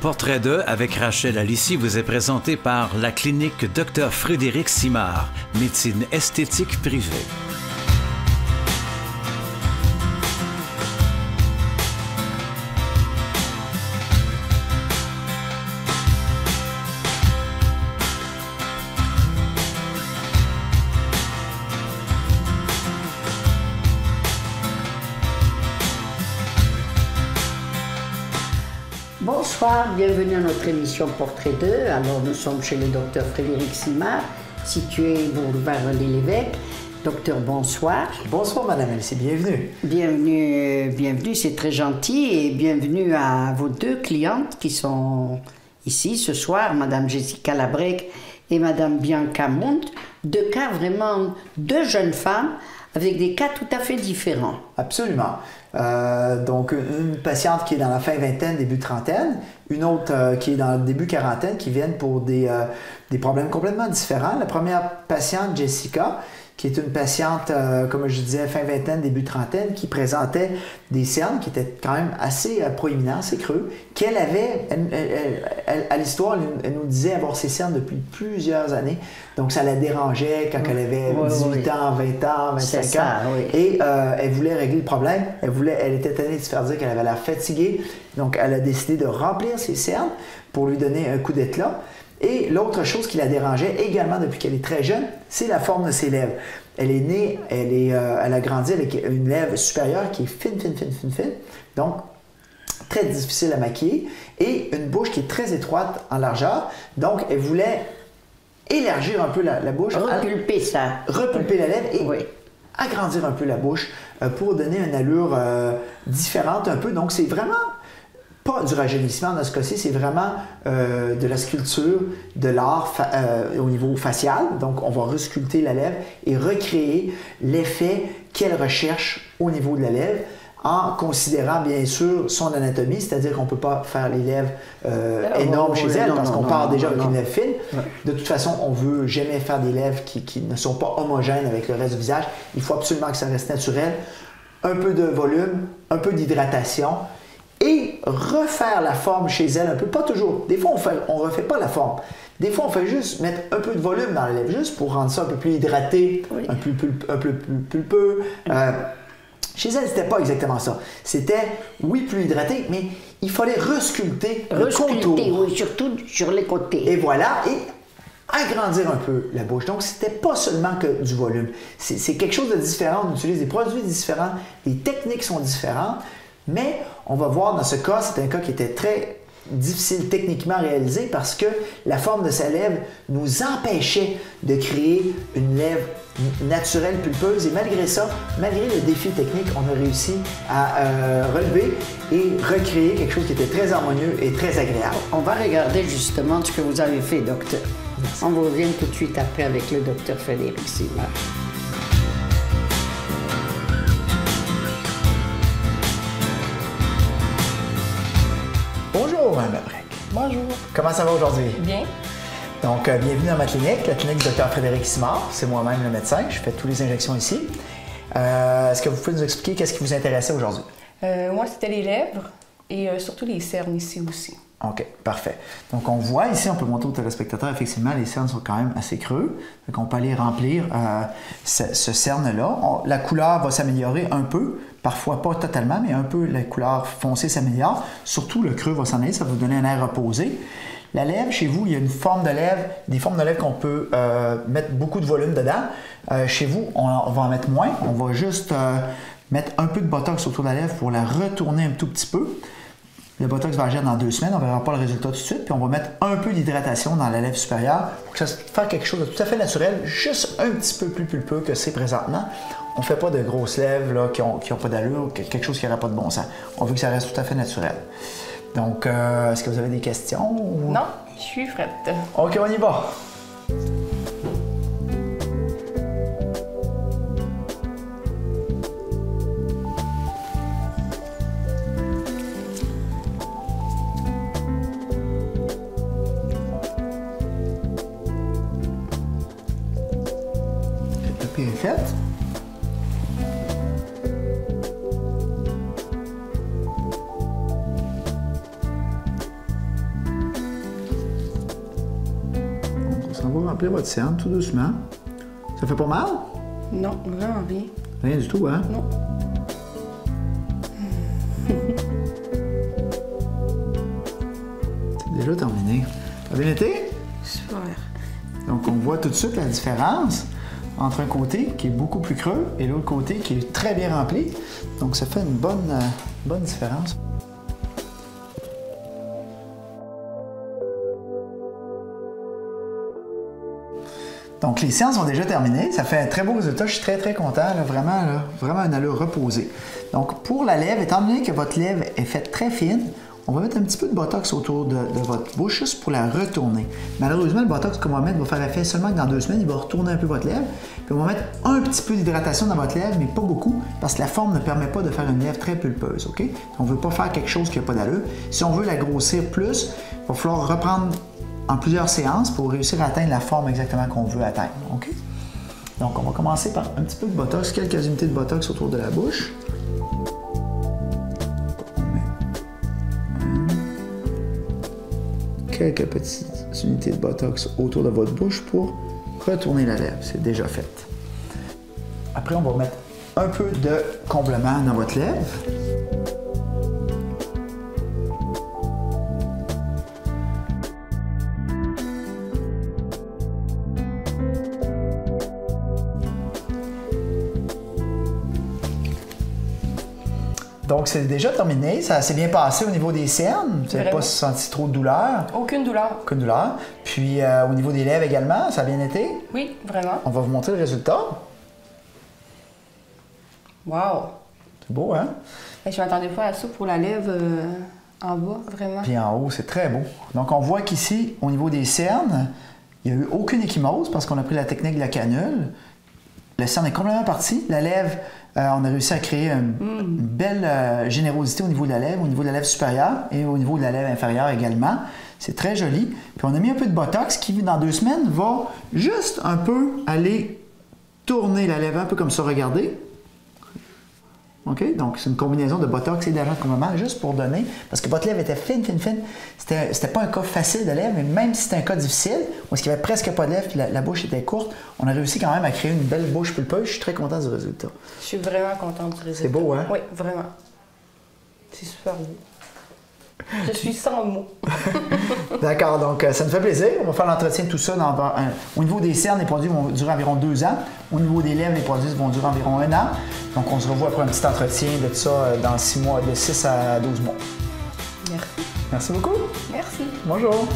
Portrait de avec Rachel Alissi vous est présenté par la clinique Dr Frédéric Simard, médecine esthétique privée. Bonsoir, bienvenue à notre émission Portrait 2. Alors nous sommes chez le docteur Frédéric Simard, situé boulevard René-Lévesque. Docteur, bonsoir. Bonsoir Madame Alissi, bienvenue. Bienvenue, c'est très gentil et bienvenue à vos deux clientes qui sont ici ce soir, Madame Jessica Labrec et Madame Bianca Munt. Deux cas vraiment, deux jeunes femmes avec des cas tout à fait différents. Absolument. Donc, une patiente qui est dans la fin vingtaine, début trentaine, une autre qui est dans le début quarantaine, qui viennent pour des problèmes complètement différents. La première patiente, Jessica, qui est une patiente, comme je disais, fin vingtaine, début trentaine, qui présentait des cernes qui étaient quand même assez proéminents, assez creux, qu'elle avait, à l'histoire, elle nous disait avoir ces cernes depuis plusieurs années. Donc, ça la dérangeait quand elle avait 18 ans, 20 ans, 25 ans. Oui. Et elle voulait régler le problème. Elle était tannée de se faire dire qu'elle avait l'air fatiguée. Donc, elle a décidé de remplir ses cernes pour lui donner un coup d'éclat. Et l'autre chose qui la dérangeait également depuis qu'elle est très jeune, c'est la forme de ses lèvres. Elle est née, elle a grandi avec une lèvre supérieure qui est fine. Donc, très difficile à maquiller. Et une bouche qui est très étroite en largeur. Donc, elle voulait élargir un peu la bouche. Repulper ça. Repulper la lèvre et agrandir un peu la bouche pour donner une allure différente un peu. Donc, c'est vraiment pas du rajeunissement dans ce cas-ci, c'est vraiment de la sculpture, de l'art au niveau facial. Donc, on va resculpter la lèvre et recréer l'effet qu'elle recherche au niveau de la lèvre en considérant bien sûr son anatomie, c'est-à-dire qu'on ne peut pas faire les lèvres énormes chez elle parce qu'on part déjà avec une lèvre fine. De toute façon, on ne veut jamais faire des lèvres qui ne sont pas homogènes avec le reste du visage. Il faut absolument que ça reste naturel. Un peu de volume, un peu d'hydratation et refaire la forme chez elle un peu. Pas toujours. Des fois, on ne refait pas la forme. Des fois, on fait juste mettre un peu de volume dans la lèvre, juste pour rendre ça un peu plus hydraté, un peu plus pulpeux. Chez elle, c'était pas exactement ça. C'était, oui, plus hydraté, mais il fallait resculpter le contour. Oui, surtout sur les côtés. Et voilà, et agrandir un peu la bouche. Donc, c'était pas seulement que du volume. C'est quelque chose de différent. On utilise des produits différents, les techniques sont différentes, mais on va voir dans ce cas, c'est un cas qui était très difficile techniquement à réaliser parce que la forme de sa lèvre nous empêchait de créer une lèvre naturelle, pulpeuse. Et malgré ça, malgré le défi technique, on a réussi à relever et recréer quelque chose qui était très harmonieux et très agréable. On va regarder justement ce que vous avez fait, docteur. Merci. On vous revient tout de suite après avec le docteur Frédéric Simard. Bonjour, Mme Labrec. Bonjour. Comment ça va aujourd'hui? Bien. Donc, bienvenue dans ma clinique, la clinique Dr Frédéric Simard. C'est moi-même le médecin. Je fais toutes les injections ici. Est-ce que vous pouvez nous expliquer qu'est-ce qui vous intéressait aujourd'hui? Moi, c'était les lèvres et surtout les cernes ici aussi. OK, parfait. Donc, on voit ici, on peut montrer aux téléspectateurs, effectivement, les cernes sont quand même assez creux. Donc, on peut aller remplir ce cerne-là. La couleur va s'améliorer un peu, parfois pas totalement, mais un peu la couleur foncée s'améliore. Surtout, le creux va s'en aller, ça va vous donner un air reposé. La lèvre, chez vous, il y a une forme de lèvre, des formes de lèvres qu'on peut mettre beaucoup de volume dedans. Chez vous, on va en mettre moins. On va juste mettre un peu de botox autour de la lèvre pour la retourner un tout petit peu. Le botox va agir dans 2 semaines, on ne verra pas le résultat tout de suite, puis on va mettre un peu d'hydratation dans la lèvre supérieure pour que ça fasse quelque chose de tout à fait naturel, juste un petit peu plus pulpeux que c'est présentement. On ne fait pas de grosses lèvres là, qui n'ont pas d'allure, quelque chose qui n'aurait pas de bon sens. On veut que ça reste tout à fait naturel. Donc, est-ce que vous avez des questions? Ou... Non, je suis prête. OK, on y va. Est faite. on va remplir votre cerne tout doucement. Ça fait pas mal? Non, vraiment rien. Rien du tout, hein? Non. C'est déjà terminé. Ça a bien été? Super. Donc, on voit tout de suite la différence entre un côté qui est beaucoup plus creux et l'autre côté qui est très bien rempli. Donc, ça fait une bonne différence. Donc, les séances sont déjà terminées. Ça fait un très beau résultat. Je suis très, très content. Là, vraiment une allure reposée. Donc, pour la lèvre, étant donné que votre lèvre est faite très fine, on va mettre un petit peu de botox autour de votre bouche juste pour la retourner. Malheureusement, le botox qu'on va mettre va faire effet seulement que dans 2 semaines. Il va retourner un peu votre lèvre. Puis, on va mettre un petit peu d'hydratation dans votre lèvre, mais pas beaucoup, parce que la forme ne permet pas de faire une lèvre très pulpeuse. OK? On ne veut pas faire quelque chose qui n'a pas d'allure. Si on veut la grossir plus, il va falloir reprendre en plusieurs séances pour réussir à atteindre la forme exactement qu'on veut atteindre. OK? Donc, on va commencer par un petit peu de botox, quelques unités de botox autour de la bouche. Quelques petites unités de botox autour de votre bouche pour retourner la lèvre. C'est déjà fait. Après, on va mettre un peu de comblement dans votre lèvre. Donc, c'est déjà terminé. Ça s'est bien passé au niveau des cernes. Vous n'avez pas senti trop de douleur? Aucune douleur. Aucune douleur. Puis, au niveau des lèvres également, ça a bien été? Oui, vraiment. On va vous montrer le résultat. Wow! C'est beau, hein? Je m'attendais pas à ça pour la lèvre en bas, vraiment. Puis en haut, c'est très beau. Donc, on voit qu'ici, au niveau des cernes, il n'y a eu aucune ecchymose parce qu'on a pris la technique de la canule. Le cerne est complètement parti. La lèvre, on a réussi à créer une belle générosité au niveau de la lèvre supérieure et au niveau de la lèvre inférieure également. C'est très joli. Puis on a mis un peu de botox qui, dans 2 semaines, va juste un peu aller tourner la lèvre un peu comme ça, regardez. OK? Donc, c'est une combinaison de botox et d'agent de comblement juste pour donner, parce que votre lèvre était fine. C'était pas un cas facile de lèvre, mais même si c'était un cas difficile, où il n'y avait presque pas de lèvre puis la bouche était courte, on a réussi quand même à créer une belle bouche pulpeuse. Je suis très content du résultat. Je suis vraiment contente du résultat. C'est beau, hein? Oui, vraiment. C'est super beau. Je suis sans mots. D'accord, donc ça me fait plaisir. On va faire l'entretien de tout ça. Au niveau des cernes, les produits vont durer environ 2 ans. Au niveau des lèvres, les produits vont durer environ 1 an. Donc on se revoit après un petit entretien de tout ça dans 6 mois, de 6 à 12 mois. Merci. Merci beaucoup. Merci. Bonjour.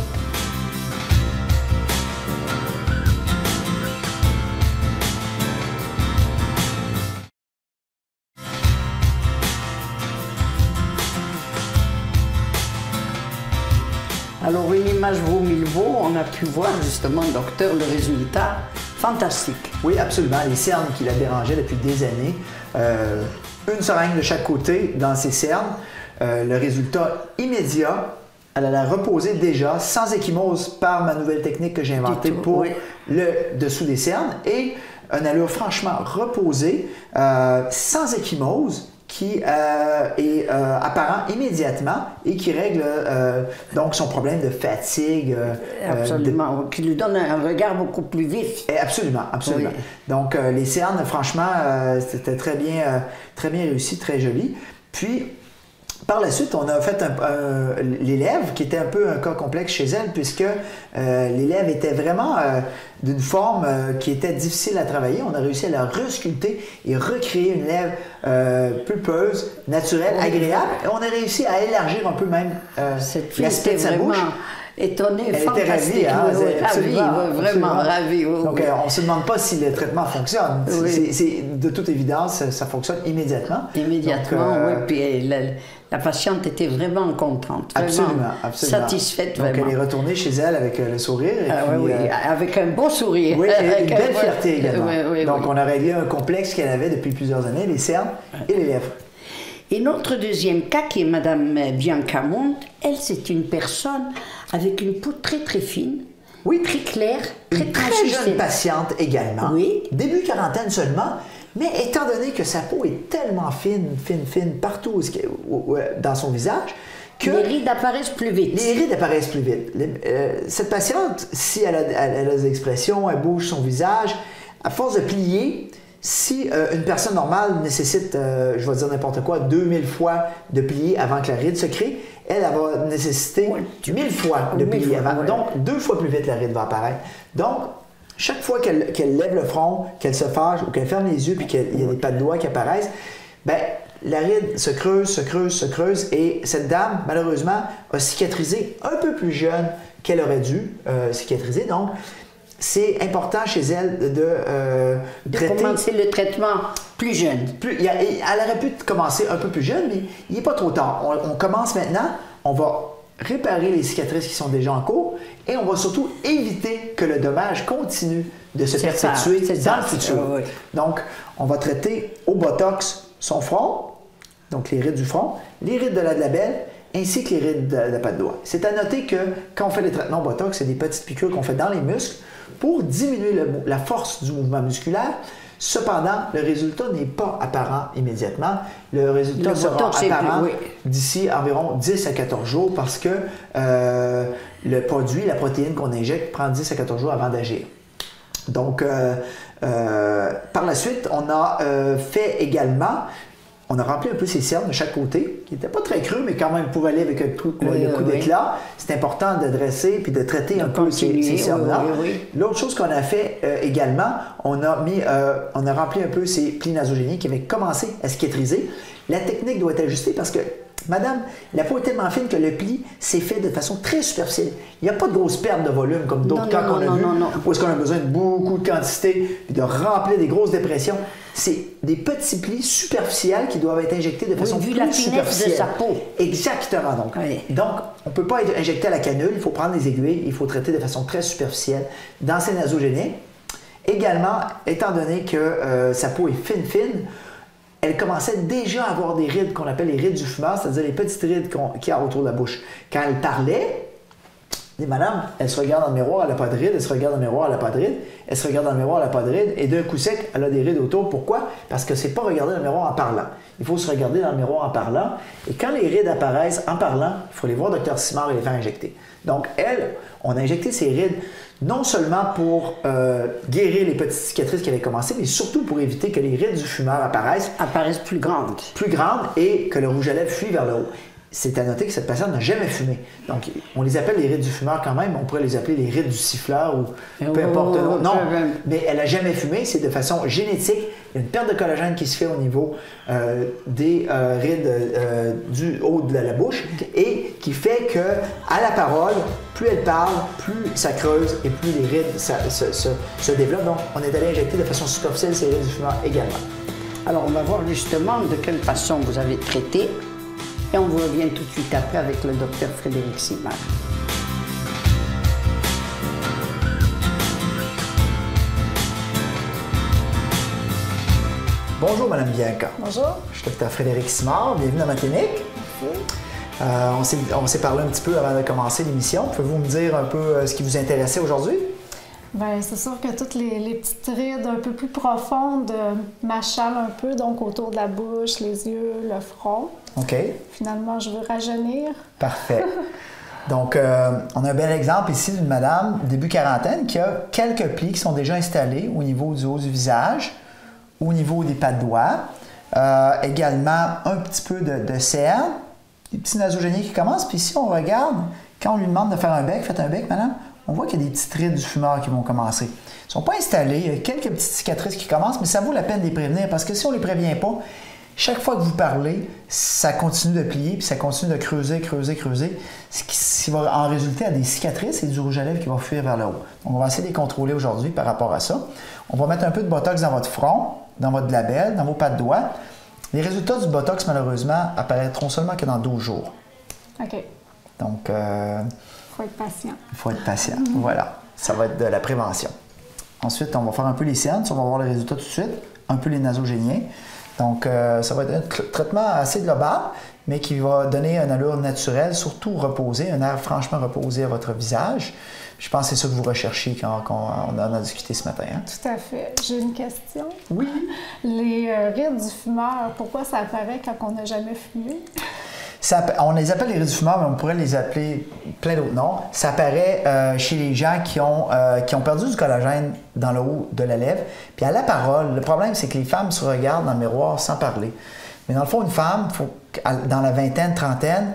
Alors, une image vaut 1000 mots. On a pu voir justement, docteur, le résultat fantastique. Oui, absolument. Les cernes qui la dérangeaient depuis des années. Une seringue de chaque côté dans ces cernes. Le résultat immédiat, elle a reposé déjà sans ecchymose par ma nouvelle technique que j'ai inventée pour le dessous des cernes. Et une allure franchement reposée, sans ecchymose, qui est apparent immédiatement et qui règle donc son problème de fatigue. Absolument, qui lui donne un regard beaucoup plus vif. Absolument, absolument. Oui. Donc les cernes, franchement, c'était très bien réussi, très joli. Puis, par la suite, on a fait les lèvres, qui était un peu un cas complexe chez elle, puisque les lèvres étaient vraiment d'une forme qui était difficile à travailler. On a réussi à la resculpter et recréer une lèvre pulpeuse, naturelle, agréable. Et on a réussi à élargir un peu même l'aspect de sa bouche. Étonnée, fantastique. Elle était ravie, hein? Ravie, vraiment ravie. Donc, on ne se demande pas si le traitement fonctionne. Oui. De toute évidence, ça fonctionne immédiatement. Immédiatement, oui. Puis la patiente était vraiment contente. Absolument, absolument. Satisfaite, donc, vraiment. elle est retournée chez elle avec le sourire. Et puis, oui, avec un beau sourire. Oui, et une belle fierté également. Oui, donc, on a réglé un complexe qu'elle avait depuis plusieurs années, les cernes et les lèvres. Et notre deuxième cas, qui est Madame Bianca Monte, elle, c'est une personne avec une peau très très fine, très claire, très jeune patiente également. Oui. Début quarantaine seulement, mais étant donné que sa peau est tellement fine partout dans son visage, que... Les rides apparaissent plus vite. Les rides apparaissent plus vite. Cette patiente, si elle a des expressions, elle bouge son visage, à force de plier, si une personne normale nécessite, je vais dire n'importe quoi, 2000 fois de plier avant que la ride se crée, elle va nécessiter 1000 fois de plier avant. Donc, 2 fois plus vite la ride va apparaître. Donc, chaque fois qu'elle lève le front, qu'elle se fâche ou qu'elle ferme les yeux puis qu'il y a des pas de doigts qui apparaissent, ben la ride se creuse, se creuse, se creuse et cette dame, malheureusement, a cicatrisé un peu plus jeune qu'elle aurait dû cicatriser. Donc, c'est important chez elle de commencer le traitement plus jeune. Elle aurait pu commencer un peu plus jeune, mais il n'est pas trop tard. On commence maintenant, on va réparer les cicatrices qui sont déjà en cours et on va surtout éviter que le dommage continue de se perpétuer dans le futur. Oui. Donc, on va traiter au Botox son front, donc les rides du front, les rides de la labelle, ainsi que les rides de la patte doigt. C'est à noter que quand on fait les traitements Botox, c'est des petites piqûres qu'on fait dans les muscles pour diminuer la force du mouvement musculaire. Cependant, le résultat n'est pas apparent immédiatement. Le résultat sera apparent d'ici environ 10 à 14 jours parce que le produit, la protéine qu'on injecte, prend 10 à 14 jours avant d'agir. Donc, par la suite, on a fait également, on a rempli un peu ces cernes de chaque côté, qui n'étaient pas très creux, mais quand même pour aller avec un coup d'éclat. C'est important de dresser puis de traiter un peu ces cernes-là. L'autre chose qu'on a fait également, on a rempli un peu ces plis nasogéniens qui avaient commencé à cicatriser. La technique doit être ajustée parce que, madame, la peau est tellement fine que le pli s'est fait de façon très superficielle. Il n'y a pas de grosse perte de volume comme d'autres cas qu'on a vu, où est-ce qu'on a besoin de beaucoup de quantité et de remplir des grosses dépressions. C'est des petits plis superficiels qui doivent être injectés de façon plus superficielle. De sa peau. Exactement. Donc, on ne peut pas être injecté à la canule, il faut prendre des aiguilles, il faut traiter de façon très superficielle dans ces nasogéniens. Également, étant donné que sa peau est fine, elle commençait déjà à avoir des rides qu'on appelle les rides du fumeur, c'est-à-dire les petites rides qu'il y a autour de la bouche. Quand elle parlait, madame, elle se regarde dans le miroir, elle n'a pas de rides, elle se regarde dans le miroir, elle n'a pas de rides, elle se regarde dans le miroir, elle n'a pas de rides, et d'un coup sec, elle a des rides autour. Pourquoi? Parce que c'est pas regarder dans le miroir en parlant. Il faut se regarder dans le miroir en parlant, et quand les rides apparaissent en parlant, il faut les voir Dr Simard et les faire injecter. Donc, on a injecté ces rides non seulement pour guérir les petites cicatrices qui avaient commencé, mais surtout pour éviter que les rides du fumeur apparaissent plus grandes et que le rouge à lèvres fuit vers le haut. C'est à noter que cette patiente n'a jamais fumé. Donc, on les appelle les rides du fumeur quand même. On pourrait les appeler les rides du siffleur ou peu importe le nom. Non, mais elle n'a jamais fumé. C'est de façon génétique. Il y a une perte de collagène qui se fait au niveau des rides du haut de la bouche et qui fait qu'à la parole, plus elle parle, plus ça creuse et plus les rides se développent. Donc, on est allé injecter de façon superficielle ces rides du fumeur également. Alors, on va voir justement de quelle façon vous avez traité. Et on vous revient tout de suite après avec le docteur Frédéric Simard. Bonjour, Mme Bianca. Bonjour. Je suis docteur Frédéric Simard. Bienvenue dans ma clinique. Merci. On s'est parlé un petit peu avant de commencer l'émission. Pouvez-vous me dire un peu ce qui vous intéressait aujourd'hui? Bien, c'est sûr que toutes les petites rides un peu plus profondes m'achalent un peu, donc autour de la bouche, les yeux, le front. OK. Finalement, je veux rajeunir. Parfait. Donc, on a un bel exemple ici d'une madame, début quarantaine, qui a quelques plis qui sont déjà installés au niveau du haut du visage, au niveau des pas de doigts. Également, un petit peu de cerne, des petits nasogéniens qui commencent. Puis si on regarde, quand on lui demande de faire un bec, faites un bec, madame, on voit qu'il y a des petites rides du fumeur qui vont commencer. Ils ne sont pas installés, il y a quelques petites cicatrices qui commencent, mais ça vaut la peine de les prévenir parce que si on ne les prévient pas, chaque fois que vous parlez, ça continue de plier, puis ça continue de creuser, ce qui va en résulter à des cicatrices et du rouge à lèvres qui va fuir vers le haut. Donc, on va essayer de les contrôler aujourd'hui par rapport à ça. On va mettre un peu de Botox dans votre front, dans votre labelle, dans vos pas de doigts. Les résultats du Botox, malheureusement, apparaîtront seulement que dans 12 jours. OK. Donc, faut être patient. Il faut être patient. Voilà. Ça va être de la prévention. Ensuite, on va faire un peu les cernes. On va voir les résultats tout de suite. Un peu les nasogéniens. Donc, ça va être un traitement assez global, mais qui va donner une allure naturelle, surtout reposée, un air franchement reposé à votre visage. Je pense que c'est ça que vous recherchez quand on en a discuté ce matin. Hein? Tout à fait. J'ai une question. Oui. Les rides du fumeur, pourquoi ça apparaît quand on n'a jamais fumé? On les appelle les rides du fumeur, mais on pourrait les appeler plein d'autres noms. Ça apparaît chez les gens qui ont perdu du collagène dans le haut de la lèvre. Puis à la parole, le problème, c'est que les femmes se regardent dans le miroir sans parler. Mais dans le fond, une femme, dans la vingtaine, trentaine,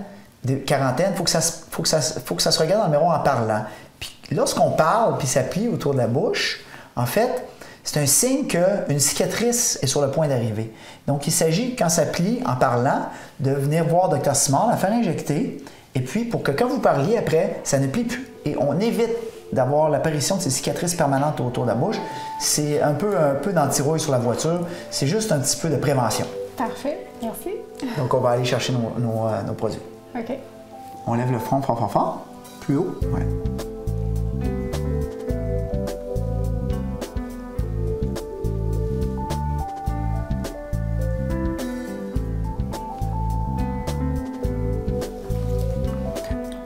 quarantaine, il faut que ça se regarde dans le miroir en parlant. Puis lorsqu'on parle, puis ça plie autour de la bouche, en fait, c'est un signe qu'une cicatrice est sur le point d'arriver. Donc, il s'agit, quand ça plie, en parlant, de venir voir Dr. Simard, la faire injecter, et puis pour que quand vous parliez après, ça ne plie plus. Et on évite d'avoir l'apparition de ces cicatrices permanentes autour de la bouche. C'est un peu d'antirouille sur la voiture. C'est juste un petit peu de prévention. Parfait, merci. Donc, on va aller chercher nos produits. OK. On lève le front fort, fort, fort. Plus haut. Ouais.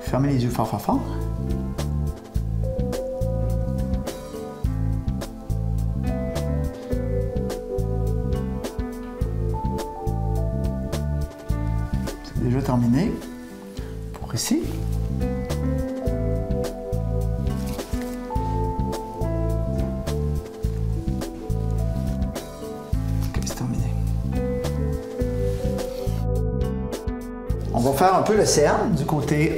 Fermez les yeux fort, fort, fort. C'est déjà terminé. Pour ici. Ok, c'est terminé. On va faire un peu le cerne du côté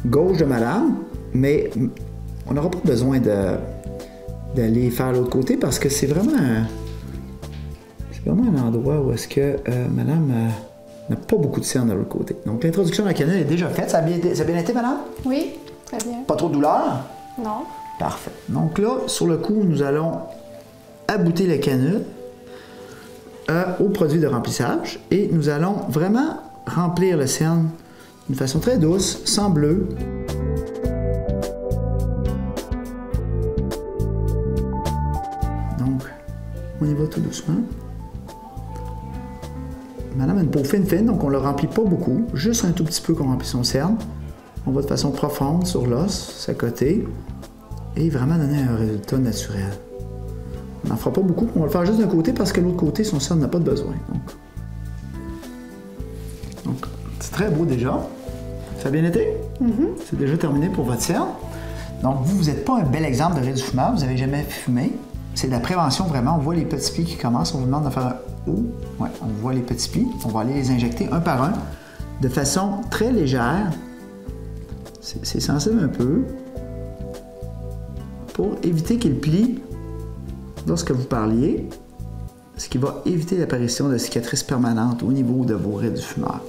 gauche de madame, mais on n'aura pas besoin d'aller faire l'autre côté parce que c'est vraiment un endroit où est-ce que madame n'a pas beaucoup de cerne de l'autre côté. Donc l'introduction de la canule est déjà faite. Ça a bien été, madame? Oui, très bien. Pas trop de douleur? Non. Parfait. Donc là, sur le coup, nous allons abouter la canule au produit de remplissage et nous allons vraiment remplir le cerne d'une façon très douce, sans bleu. Donc, on y va tout doucement. Madame a une peau fine, donc on ne le remplit pas beaucoup, juste un tout petit peu qu'on remplit son cerne. On va de façon profonde sur l'os, sa côté, et vraiment donner un résultat naturel. On n'en fera pas beaucoup, on va le faire juste d'un côté parce que l'autre côté, son cerne n'a pas de besoin. Donc c'est très beau déjà. Ça a bien été? C'est déjà terminé pour votre cerne. Donc, vous n'êtes pas un bel exemple de ride du fumeur, vous n'avez jamais fumé. C'est de la prévention vraiment. On voit les petits plis qui commencent, on vous demande de faire un O. Ouais, on voit les petits plis. On va aller les injecter un par un de façon très légère. C'est sensible un peu pour éviter qu'il plie lorsque vous parliez, ce qui va éviter l'apparition de cicatrices permanentes au niveau de vos rides du fumeur.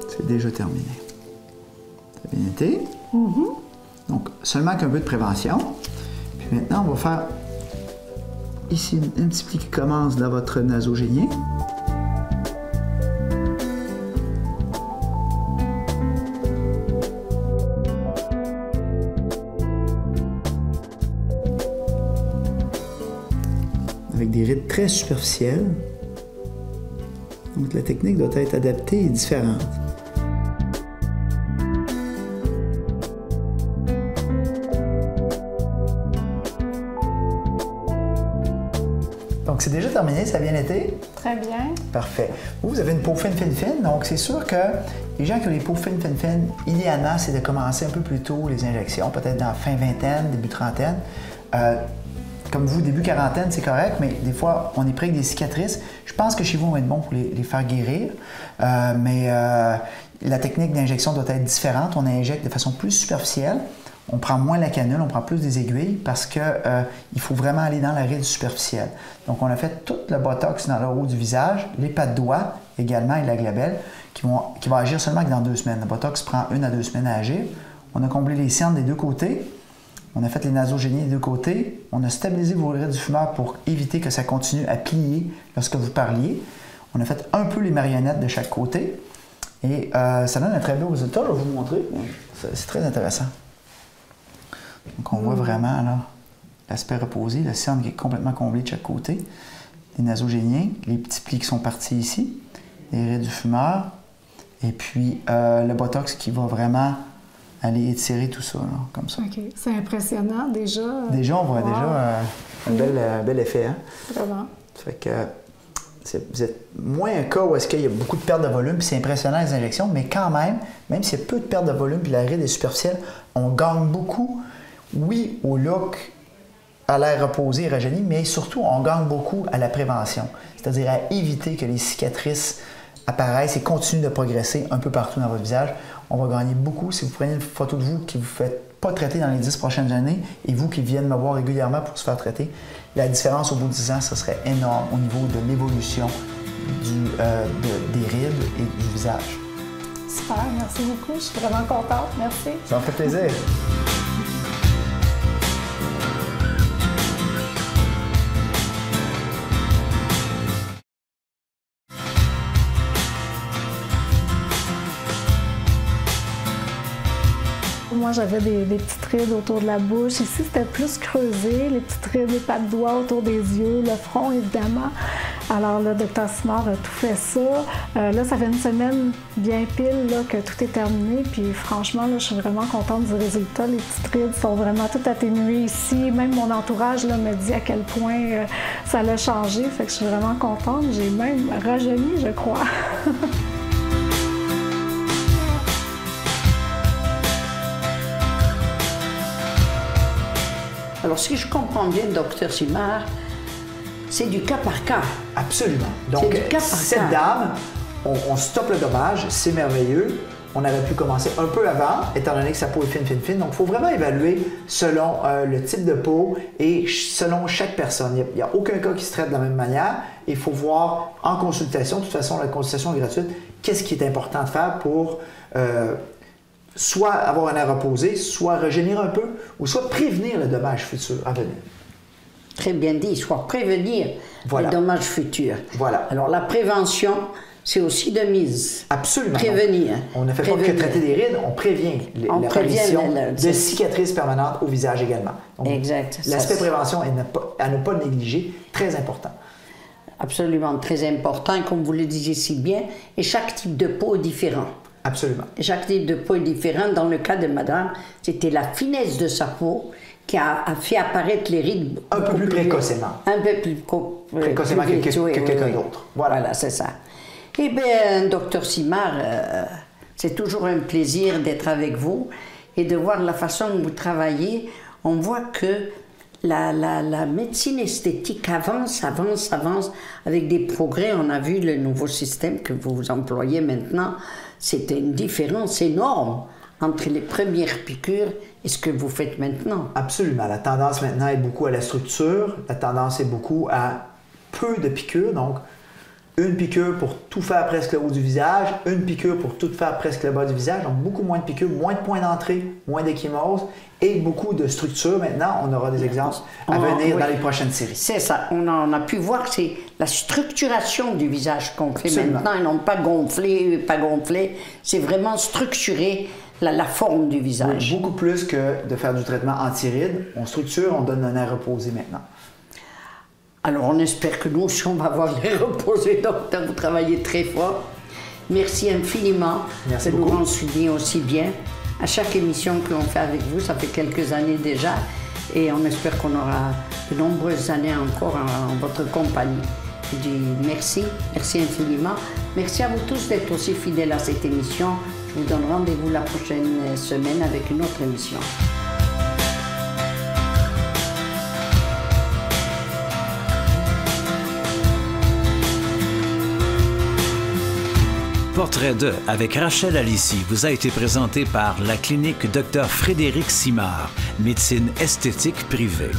C'est déjà terminé. Ça a bien été. Donc, seulement qu'un peu de prévention. Puis maintenant, on va faire ici un petit pli qui commence dans votre nasogénien. Avec des rides très superficielles. Donc, la technique doit être adaptée et différente. Donc, c'est déjà terminé, ça a bien été? Très bien. Parfait. Vous avez une peau fine, donc c'est sûr que les gens qui ont les peaux fines, idéalement, c'est de commencer un peu plus tôt les injections, peut-être dans fin vingtaine, début trentaine. Comme vous, début quarantaine, c'est correct, mais des fois, on est pris avec des cicatrices. Je pense que chez vous, on va être bon pour les faire guérir, mais la technique d'injection doit être différente. On injecte de façon plus superficielle. On prend moins la canule, on prend plus des aiguilles parce qu'il faut vraiment aller dans la ride superficielle. Donc, on a fait tout le botox dans le haut du visage, les pas de doigts également et la glabelle qui va agir seulement que dans 2 semaines. Le botox prend 1 à 2 semaines à agir. On a comblé les cernes des deux côtés. On a fait les nasogénies des deux côtés. On a stabilisé vos rides du fumeur pour éviter que ça continue à plier lorsque vous parliez. On a fait un peu les marionnettes de chaque côté. Et ça donne un très beau résultat. Je vais vous montrer. C'est très intéressant. Donc, on voit vraiment l'aspect reposé, le cerne qui est complètement comblé de chaque côté, les nasogéniens, les petits plis qui sont partis ici, les rides du fumeur, et puis le botox qui va vraiment aller étirer tout ça, là, comme ça. OK. C'est impressionnant, déjà. Déjà, on voit Wow. déjà un bel effet. Hein? Vraiment. Ça fait que vous êtes moins un cas où est-ce qu'il y a beaucoup de perte de volume, puis c'est impressionnant les injections, mais quand même s'il y a peu de perte de volume, puis la ride est superficielle, on gagne beaucoup, oui, au look, à l'air reposé et rajeuni, mais surtout, on gagne beaucoup à la prévention, c'est-à-dire à éviter que les cicatrices apparaissent et continuent de progresser un peu partout dans votre visage. On va gagner beaucoup si vous prenez une photo de vous qui ne vous faites pas traiter dans les 10 prochaines années et vous qui viennent me voir régulièrement pour se faire traiter. La différence au bout de 10 ans, ce serait énorme au niveau de l'évolution des rides et du visage. Super, merci beaucoup. Je suis vraiment contente. Merci. Ça me fait plaisir. Moi, j'avais des petites rides autour de la bouche. Ici, c'était plus creusé, les petites rides, les pattes doigts autour des yeux, le front, évidemment. Alors, le Dr Simard a tout fait ça. Là, ça fait une semaine bien pile là, que tout est terminé. Puis, franchement, là, je suis vraiment contente du résultat. Les petites rides sont vraiment toutes atténuées ici. Même mon entourage là, me dit à quel point ça l'a changé. Fait que je suis vraiment contente. J'ai même rajeuni, je crois. Alors, si je comprends bien, docteur Simard, c'est du cas par cas. Absolument. Donc, du cas par cette cas. dame, on stoppe le dommage, c'est merveilleux. On aurait pu commencer un peu avant, étant donné que sa peau est fine. Donc, il faut vraiment évaluer selon le type de peau et selon chaque personne. Il n'y a aucun cas qui se traite de la même manière. Il faut voir en consultation, de toute façon, la consultation est gratuite, qu'est-ce qui est important de faire pour soit avoir un air reposé, soit rajeunir un peu, ou soit prévenir le dommage futur à venir. Très bien dit, soit prévenir Voilà. les dommages futurs. Voilà. Alors, la prévention, c'est aussi de mise. Absolument. Prévenir. Donc, on ne fait pas que traiter des rides, on prévient l'apparition de cicatrices permanentes au visage également. Donc, exact. L'aspect prévention est à ne pas négliger, très important. Absolument, très important, comme vous le disiez si bien, et chaque type de peau est différent. Absolument. Et chaque type de peau est différent. Dans le cas de madame, c'était la finesse de sa peau qui a fait apparaître les rides Un peu plus précocement. Un peu plus Précocement plus vite, que oui, quelqu'un oui. d'autre. Voilà. C'est ça. Eh bien, docteur Simard, c'est toujours un plaisir d'être avec vous et de voir la façon dont vous travaillez. On voit que la médecine esthétique avance avec des progrès. On a vu le nouveau système que vous employez maintenant. C'était une différence énorme entre les premières piqûres et ce que vous faites maintenant. Absolument. La tendance maintenant est beaucoup à la structure. La tendance est beaucoup à peu de piqûres. Donc, une piqûre pour tout faire presque le haut du visage, une piqûre pour tout faire presque le bas du visage. Donc, beaucoup moins de piqûres, moins de points d'entrée, moins d'échymose et beaucoup de structure. Maintenant, on aura des exemples à venir dans les prochaines séries. C'est ça. On a pu voir que c'est la structuration du visage qu'on fait Absolument. maintenant et non pas gonflé. C'est vraiment structurer la forme du visage. Beaucoup plus que de faire du traitement anti-rides. On structure, on donne un air reposé maintenant. Alors, on espère que nous aussi, on va avoir les reposés. Docteur, vous travaillez très fort. Merci infiniment Merci de nous beaucoup. renseigner aussi bien. À chaque émission que l'on fait avec vous, ça fait quelques années déjà, et on espère qu'on aura de nombreuses années encore en votre compagnie. Je dis merci infiniment. Merci à vous tous d'être aussi fidèles à cette émission. Je vous donne rendez-vous la prochaine semaine avec une autre émission. Portrait de avec Rachel Alissi vous a été présenté par la clinique Dr Frédéric Simard, médecine esthétique privée.